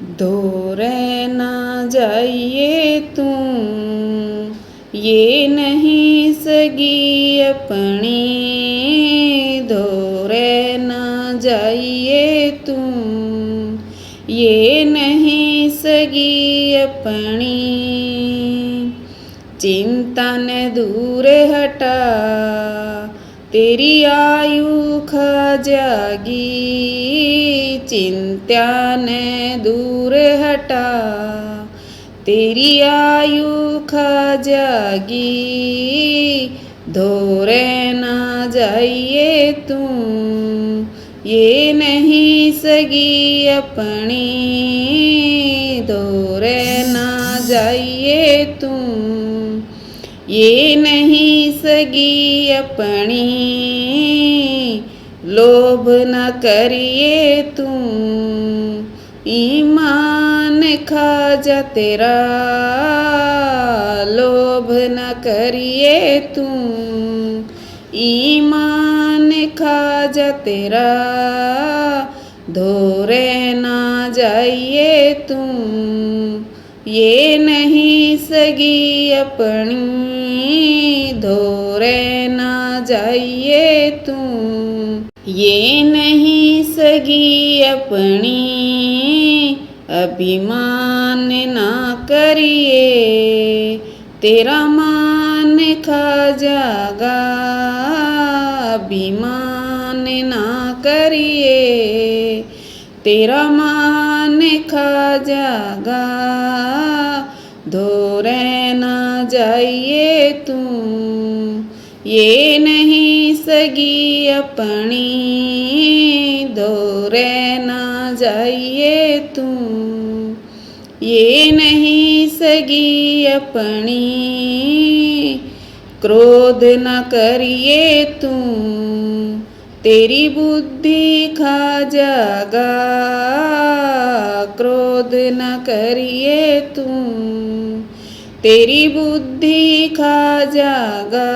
धोरे ना जाइए तू, ये नहीं सगी अपनी। धोरे ना जाइए तू, ये नहीं सगी अपनी। चिंता ने दूर हटा, तेरी आयु खा जागी। चिंता ने दूर हटा, तेरी आयु खा जागी। धोरे ना जाइए तू, ये नहीं सगी अपनी। धोरे ना जाइए तू, ये नहीं सगी अपनी। लोभ न करिए तू, ईमान खा जा तेरा। लोभ न करिए तू, ईमान खा जा तेरा। धोरे ना जाइए तू, ये नहीं सगी अपनी। धोरे ना जाइए तू, ये नहीं सगी अपनी। अभिमान ना करिए, तेरा मान खा जागा। अभिमान ना करिए, तेरा मान खा जागा। धोरे ना जाइए तू, ये नहीं सगी अपनी। धोरे ना जाइए तू, ये नहीं सगी अपनी। क्रोध न करिए तू, तेरी बुद्धि खा जागा। क्रोध न करिए तू, तेरी बुद्धि खा जागा।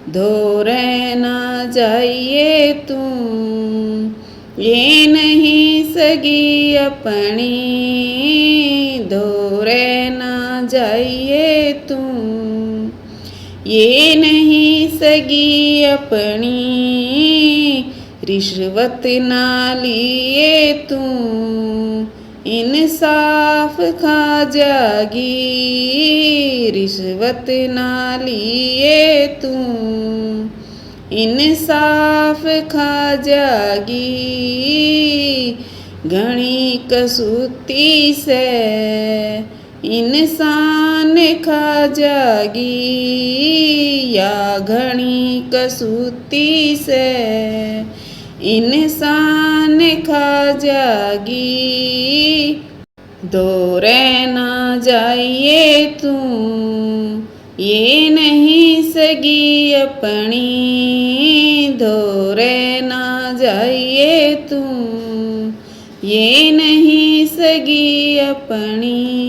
धोरे ना जाइए तू, ये नहीं सगी अपनी। धोरे ना जाइए तू, ये नहीं सगी अपनी। रिश्वत ना लिए तू, इंसाफ खा जागी। रिश्वत ना लिए तू, इंसाफ खा जागी। घनी कसूती से इंसान खा जागी। या घनी कसूती से इंसान खा जागी। धोरे ना जाइए तू, ये नहीं सगी अपनी। धोरे ना जाइए तू, ये नहीं सगी अपनी।